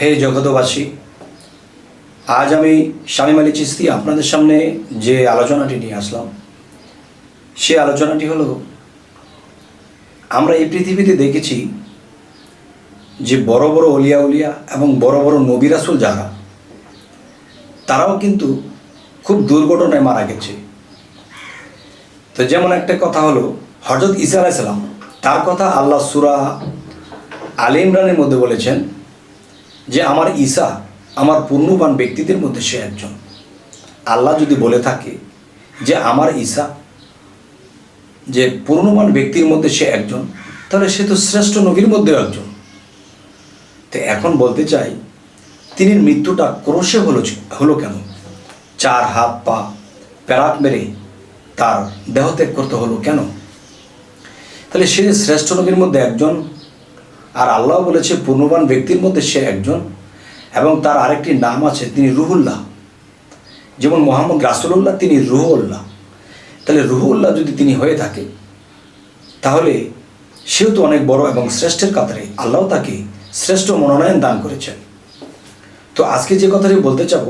হে জগতবাসী, আজ আমি শামীম আলী চিশতি আপনাদের সামনে যে আলোচনাটি নিয়ে আসলাম সে আলোচনাটি হলো, আমরা এই পৃথিবীতে দেখেছি যে বড় বড় অলিয়া উলিয়া এবং বড় বড় নবী রাসূল যারা, তারাও কিন্তু খুব দুর্ঘটনায় মারা গেছে। তো যেমন একটা কথা হলো, হযরত ঈসা আলাইহিস সালাম, তার কথা আল্লাহ সূরা আলে ইমরানের মধ্যে বলেছেন যে আমার ঈসা আমার পূর্ণবান ব্যক্তিদের মধ্যে সে একজন। আল্লাহ যদি বলে থাকে যে আমার ঈসা যে পূর্ণবান ব্যক্তির মধ্যে সে একজন, তাহলে সে তো শ্রেষ্ঠ নবীর মধ্যেও একজন। তো এখন বলতে চাই, তিনি মৃত্যুটা ক্রোশে হলো কেন? 4 হাত পা প্যারাক মেরে তার দেহত্যাগ করতে হলো কেন? তাহলে সে শ্রেষ্ঠ নবীর মধ্যে একজন, আর আল্লাহ বলেছে পূর্ণবান ব্যক্তির মধ্যে সে একজন, এবং তার আরেকটি নাম আছে, তিনি রুহুল্লাহ। যেমন মোহাম্মদ রাসূলুল্লাহ, তিনি রুহুল্লাহ। তাহলে রুহুল্লাহ যদি তিনি হয়ে থাকে, তাহলে সেও তো অনেক বড় এবং শ্রেষ্ঠের কাতারে আল্লাহ তাকে শ্রেষ্ঠ মনোনয়ন দান করেছেন। তো আজকে যে কথাটি বলতে চাব,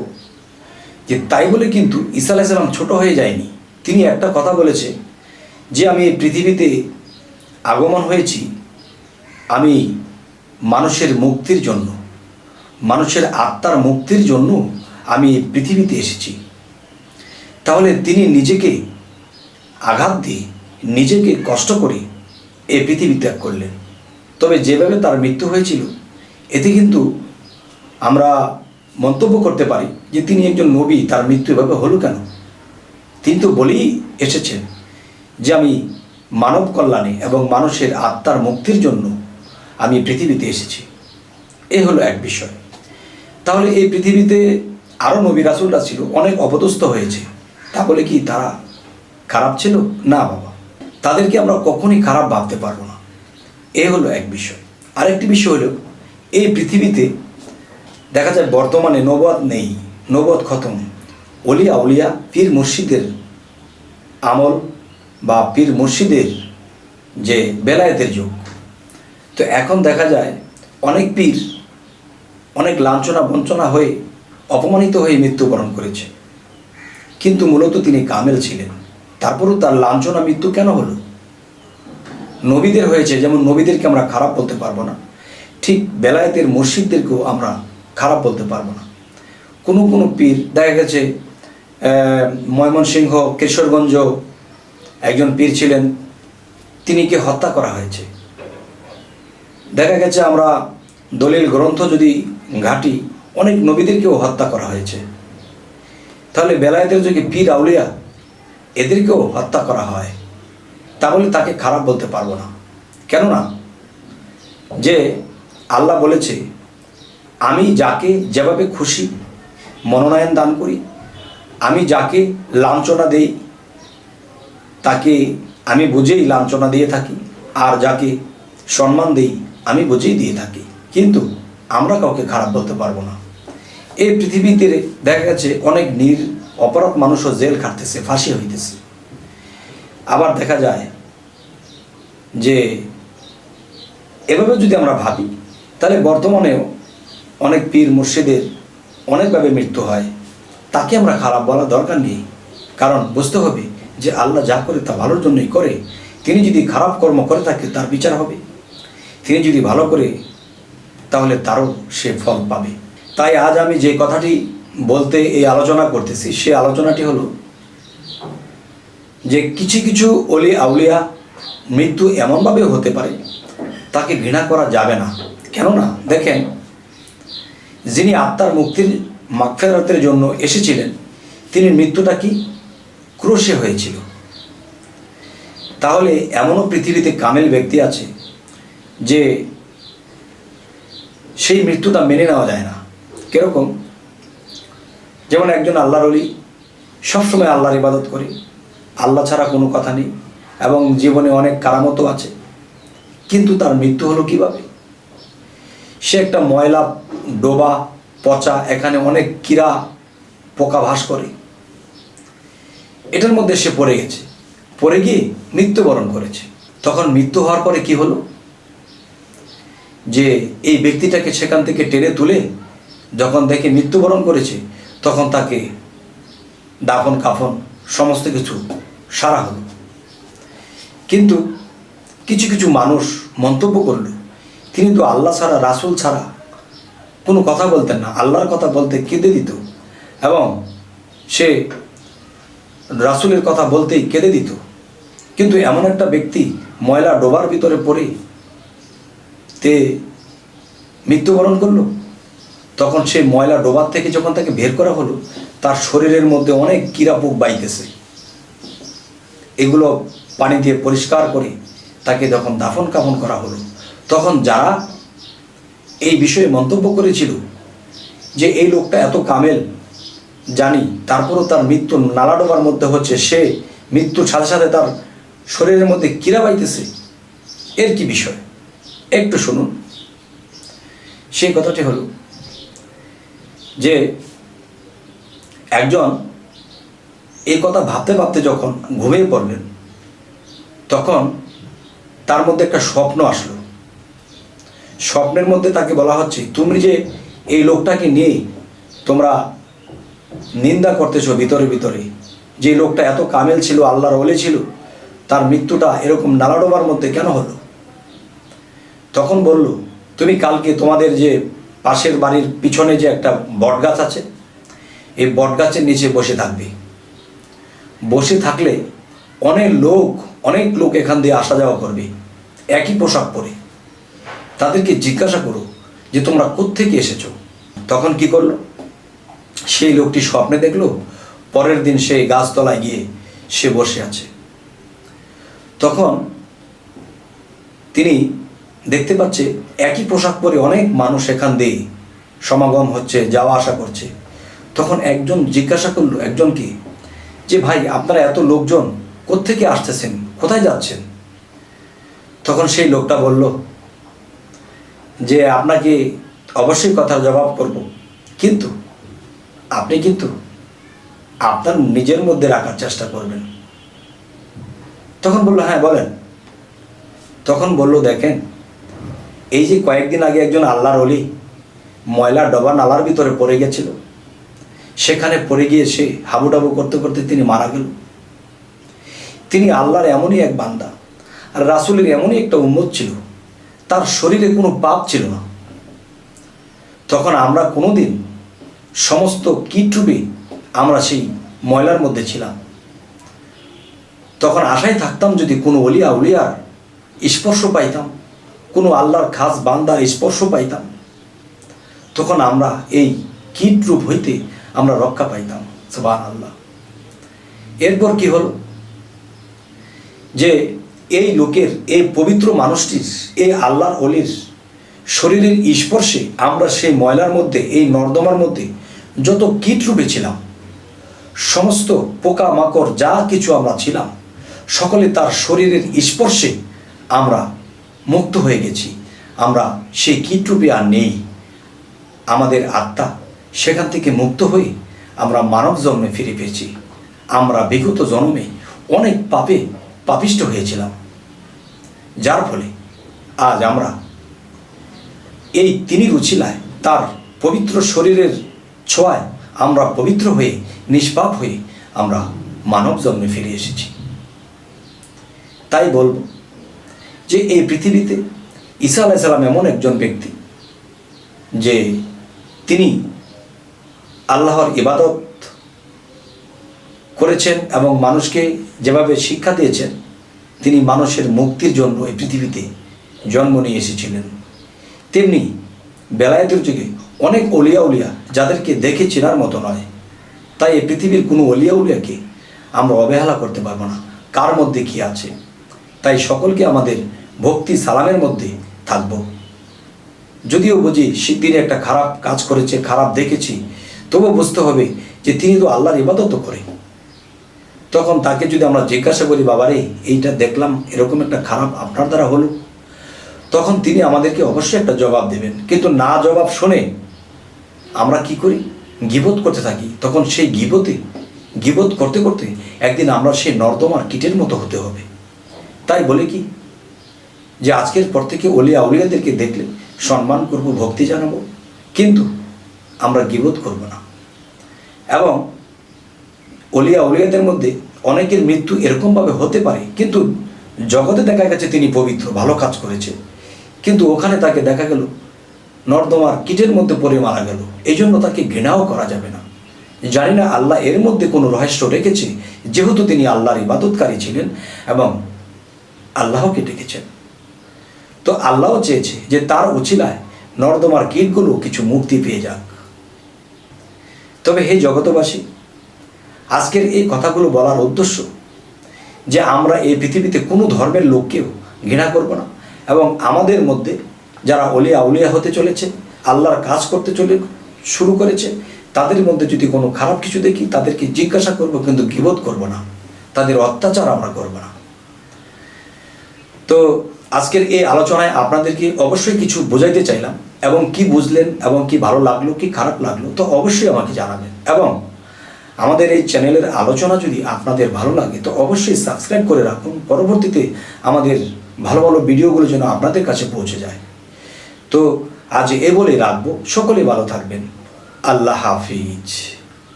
যে তাই বলে কিন্তু ঈসা আলাইহিস সালাম ছোট হয়ে যায়নি। তিনি একটা কথা বলেছে যে আমি এই পৃথিবীতে আগমন হয়েছি, আমি মানুষের মুক্তির জন্য, মানুষের আত্মার মুক্তির জন্য আমি এই পৃথিবীতে এসেছি। তাহলে তিনি নিজেকে আঘাত দিয়ে, নিজেকে কষ্ট করে এই পৃথিবী ত্যাগ করলেন। তবে যেভাবে তার মৃত্যু হয়েছিল, এতে কিন্তু আমরা মন্তব্য করতে পারি যে তিনি একজন নবী, তার মৃত্যু এভাবে হলো কেন? তিনি তো বলেই এসেছেন যে আমি মানব কল্যাণে এবং মানুষের আত্মার মুক্তির জন্য আমি পৃথিবীতে এসেছি। এই হলো এক বিষয়। তাহলে এই পৃথিবীতে আরও নবী রাসূলরা ছিল, অনেক অপদস্থ হয়েছে, তা বলে কি তারা খারাপ ছিল? না বাবা, তাদেরকে আমরা কখনই খারাপ ভাবতে পারবো না। এই হলো এক বিষয়। আরেকটি বিষয় হলো, এই পৃথিবীতে দেখা যায় বর্তমানে নবুয়ত নেই, নবুয়ত খতম। অলিয়া উলিয়া পীর মুর্শিদের আমল বা পীর মুর্শিদের যে বেলায়েতের যুগ। তো এখন দেখা যায় অনেক পীর অনেক লাঞ্ছনা বঞ্চনা হয়ে, অপমানিত হয়ে মৃত্যুবরণ করেছে, কিন্তু মূলত তিনি কামেল ছিলেন। তারপরও তার লাঞ্ছনা মৃত্যু কেন হলো? নবীদের হয়েছে, যেমন নবীদেরকে আমরা খারাপ বলতে পারবো না, ঠিক বেলায়েতের মুর্শিদদেরকেও আমরা খারাপ বলতে পারবো না। কোনো কোনো পীর দেখা গেছে, ময়মনসিংহ কিশোরগঞ্জ একজন পীর ছিলেন, তিনিকে হত্যা করা হয়েছে। দেখা গেছে আমরা দলিল গ্রন্থ যদি ঘাঁটি, অনেক নবীদেরকেও হত্যা করা হয়েছে। তাহলে বেলায়েতের যুগে পীর আউলিয়া এদেরকেও হত্যা করা হয়, তাহলে তাকে খারাপ বলতে পারবো না। কেননা যে আল্লাহ বলেছে আমি যাকে যেভাবে খুশি মনোনয়ন দান করি, আমি যাকে লাঞ্ছনা দেই তাকে আমি বুঝেই লাঞ্ছনা দিয়ে থাকি, আর যাকে সম্মান দেই আমি বুঝেই দিয়ে থাকি। কিন্তু আমরা কাউকে খারাপ বলতে পারবো না। এই পৃথিবীতে দেখা গেছে অনেক অপরাধ মানুষও জেল খাটতেছে, ফাঁসি হইতেছে। আবার দেখা যায় যে এভাবে যদি আমরা ভাবি, তাহলে বর্তমানেও অনেক পীর মুর্শিদের অনেকভাবে মৃত্যু হয়, তাকে আমরা খারাপ বলার দরকার নেই। কারণ বুঝতে হবে যে আল্লাহ যা করে তা ভালোর জন্যই করে। তিনি যদি খারাপ কর্ম করে থাকে, তার বিচার হবে। তিনি যদি ভালো করে, তাহলে তারও সে ফল পাবে। তাই আজ আমি যে কথাটি বলতে এই আলোচনা করতেছি, সে আলোচনাটি হলো যে কিছু কিছু অলি আউলিয়া মৃত্যু এমনভাবে হতে পারে, তাকে ঘৃণা করা যাবে না। কেননা দেখেন, যিনি আত্মার মুক্তির মাগফিরাতের জন্য এসেছিলেন, তিনি মৃত্যুটা কি ক্রোশে হয়েছিল। তাহলে এমনও পৃথিবীতে কামেল ব্যক্তি আছে যে সেই মৃত্যুটা মেনে নেওয়া যায় না। কিরকম? যেমন একজন আল্লাহর ওলি সবসময় আল্লাহর ইবাদত করে, আল্লাহ ছাড়া কোনো কথা নেই, এবং জীবনে অনেক কারামতও আছে, কিন্তু তার মৃত্যু হলো কিভাবে? সে একটা ময়লা ডোবা পচা, এখানে অনেক কীরা পোকা ভাস করে, এটার মধ্যে সে পড়ে গেছে, পড়ে গিয়ে মৃত্যুবরণ করেছে। তখন মৃত্যু হওয়ার পরে কি হলো? যে এই ব্যক্তিটাকে সেখান থেকে টেনে তুলে যখন দেখে মৃত্যুবরণ করেছে, তখন তাকে দাফন কাফন সমস্ত কিছু সারা হলো। কিন্তু কিছু কিছু মানুষ মন্তব্য করল, তিনি তো আল্লাহ ছাড়া, রাসূল ছাড়া কোনো কথা বলতেন না, আল্লাহর কথা বলতে কেঁদে দিত, এবং সে রাসূলের কথা বলতেই কেঁদে দিত। কিন্তু এমন একটা ব্যক্তি ময়লা ডোবার ভিতরে পড়ে তে মৃত্যুবরণ করলো। তখন সেই ময়লা ডোবার থেকে যখন তাকে বের করা হলো, তার শরীরের মধ্যে অনেক কীড়াপোক বাইতেছে। এগুলো পানি দিয়ে পরিষ্কার করে তাকে যখন দাফন কাফন করা হলো, তখন যারা এই বিষয়ে মন্তব্য করেছিল যে এই লোকটা এত কামেল জানি, তারপরও তার মৃত্যু নালা ডোবার মধ্যে হচ্ছে, সে মৃত্যুর সাথে সাথে তার শরীরের মধ্যে কীড়া বাইতেছে, এর কি বিষয় একটু শুনুন। সেই কথাটি হলো যে একজন এই কথা ভাবতে ভাবতে যখন ঘুমিয়ে পড়লেন, তখন তার মধ্যে একটা স্বপ্ন আসলো। স্বপ্নের মধ্যে তাকে বলা হচ্ছে, তুমি যে এই লোকটাকে নিয়ে তোমরা নিন্দা করতেছো ভিতরে ভিতরে, যে লোকটা এত কামেল ছিল, আল্লাহর ওলি ছিল, তার মৃত্যুটা এরকম নালাডোবার মধ্যে কেন হলো? তখন বলল, তুমি কালকে তোমাদের যে পাশের বাড়ির পিছনে যে একটা বটগাছ আছে, এই বটগাছের নিচে বসে থাকবে। বসে থাকলে অনেক লোক এখান দিয়ে আসা যাওয়া করবে একই পোশাক পরে। তাদেরকে জিজ্ঞাসা করো যে তোমরা কোত্থেকে এসেছো। তখন কি করলো? সেই লোকটি স্বপ্নে দেখলো পরের দিন সেই গাছতলায় গিয়ে সে বসে আছে। তখন তিনি দেখতে পাচ্ছে একই পোশাক পরে অনেক মানুষ এখান দিয়ে সমাগম হচ্ছে, যাওয়া আসা করছে। তখন একজন জিজ্ঞাসা করলো একজনকে যে ভাই, আপনারা এত লোকজন কোত্থেকে আসতেছেন, কোথায় যাচ্ছেন? তখন সেই লোকটা বলল যে আপনাকে অবশ্যই কথার জবাব করব, কিন্তু আপনি কিন্তু আপনার নিজের মধ্যে রাখার চেষ্টা করবেন। তখন বলল, হ্যাঁ বলেন। তখন বলল, দেখেন, এই যে কয়েকদিন আগে একজন আল্লাহর ওলি ময়লা ডবা নালার ভিতরে পড়ে গেছিল, সেখানে পড়ে গিয়ে সে হাবুডাবু করতে করতে তিনি মারা গেল। তিনি আল্লাহর এমনই এক বান্দা, আর রাসূলের এমনই একটা উম্মত ছিল, তার শরীরে কোনো পাপ ছিল না। তখন আমরা কোনোদিন সমস্ত কীটরূপে আমরা সেই ময়লার মধ্যে ছিলাম। তখন আশায় থাকতাম যদি কোনো ওলিয়া উলিয়ার স্পর্শ পাইতাম, কোনো আল্লাহর খাস বান্দার স্পর্শ পাইতাম, তখন আমরা এই কীটরূপ হইতে আমরা রক্ষা পাইতাম। সুবহানাল্লাহ। এরপর কি হলো যে এই লোকের, এই পবিত্র মানুষটির, এই আল্লাহর ওলির শরীরের স্পর্শে আমরা সেই ময়লার মধ্যে, এই নর্দমার মধ্যে যত কীটরূপে ছিলাম, সমস্ত পোকা মাকড় যা কিছু আমরা ছিলাম, সকলে তার শরীরের স্পর্শে আমরা মুক্ত হয়ে গেছি। আমরা সেই কীটরূপে আর নেই। আমাদের আত্মা সেখান থেকে মুক্ত হয়ে আমরা মানব জন্মে ফিরে পেয়েছি। আমরা বিগত জন্মে অনেক পাপে পাপিষ্ট হয়েছিলাম, যার ফলে আজ আমরা এই তিনি উছিলায়, তার পবিত্র শরীরের ছোঁয়ায় আমরা পবিত্র হয়ে, নিষ্পাপ হয়ে আমরা মানব জন্মে ফিরে এসেছি। তাই বলব যে এই পৃথিবীতে ঈসা আলাইহিস সালাম এমন একজন ব্যক্তি যে তিনি আল্লাহর ইবাদত করেছেন এবং মানুষকে যেভাবে শিক্ষা দিয়েছেন, তিনি মানুষের মুক্তির জন্য এই পৃথিবীতে জন্ম নিয়ে এসেছিলেন। তেমনি বেলায়েতের যুগে অনেক অলিয়া উলিয়া যাদেরকে দেখে চেনার মতো নয়। তাই এই পৃথিবীর কোনো অলিয়া উলিয়াকে আমরা অবহেলা করতে পারবো না, কার মধ্যে কি আছে। তাই সকলকে আমাদের ভক্তি সালামের মধ্যে থাকবো। যদিও বুঝি তিনি একটা খারাপ কাজ করেছে, খারাপ দেখেছি, তবুও বুঝতে হবে যে তিনি তো আল্লাহর ইবাদতও করে। তখন তাকে যদি আমরা জিজ্ঞাসা করি, বাবারে এইটা দেখলাম, এরকম একটা খারাপ আপনার দ্বারা হলো, তখন তিনি আমাদেরকে অবশ্যই একটা জবাব দেবেন। কিন্তু না জবাব শুনে আমরা কি করি? গীবত করতে থাকি। তখন সেই গীবত করতে করতে একদিন আমরা সেই নর্দমার কীটের মতো হতে হবে। তাই বলে কি যে আজকের পর থেকে অলিয়া উলিয়াদেরকে দেখলে সম্মান করব, ভক্তি জানাবো, কিন্তু আমরা গীবত করব না। এবং অলিয়া উলিয়াদের মধ্যে অনেকের মৃত্যু এরকমভাবে হতে পারে, কিন্তু জগতে দেখা গেছে তিনি পবিত্র, ভালো কাজ করেছে, কিন্তু ওখানে তাকে দেখা গেল নর্দমার কীটের মধ্যে পড়ে মারা গেল। এই জন্য তাকে ঘৃণাও করা যাবে না। জানি না আল্লাহ এর মধ্যে কোনো রহস্য রেখেছে, যেহেতু তিনি আল্লাহর ইবাদতকারী ছিলেন এবং আল্লাহকে ডেকেছেন। তো আল্লাহও চেয়েছে যে তার উছিলায় নর্দমার কীটগুলো কিছু মুক্তি পেয়ে যাক। তবে হে জগতবাসী, আজকের এই কথাগুলো বলার উদ্দেশ্য যে আমরা এই পৃথিবীতে কোনো ধর্মের লোককেও ঘৃণা করব না, এবং আমাদের মধ্যে যারা অলিয়া উলিয়া হতে চলেছে, আল্লাহর কাজ করতে শুরু করেছে, তাদের মধ্যে যদি কোনো খারাপ কিছু দেখি তাদেরকে জিজ্ঞাসা করব, কিন্তু গীবত করব না, তাদের অত্যাচার আমরা করব না। তো আজকের এই আলোচনায় আপনাদেরকে অবশ্যই কিছু বোঝাইতে চাইলাম, এবং কি বুঝলেন এবং কি ভালো লাগলো কি খারাপ লাগলো তো অবশ্যই আমাকে জানাবেন। এবং আমাদের এই চ্যানেলের আলোচনা যদি আপনাদের ভালো লাগে তো অবশ্যই সাবস্ক্রাইব করে রাখুন, পরবর্তীতে আমাদের ভালো ভালো ভিডিওগুলো যেন আপনাদের কাছে পৌঁছে যায়। তো আজ এ বলে রাখবো, সকলে ভালো থাকবেন। আল্লাহ হাফিজ।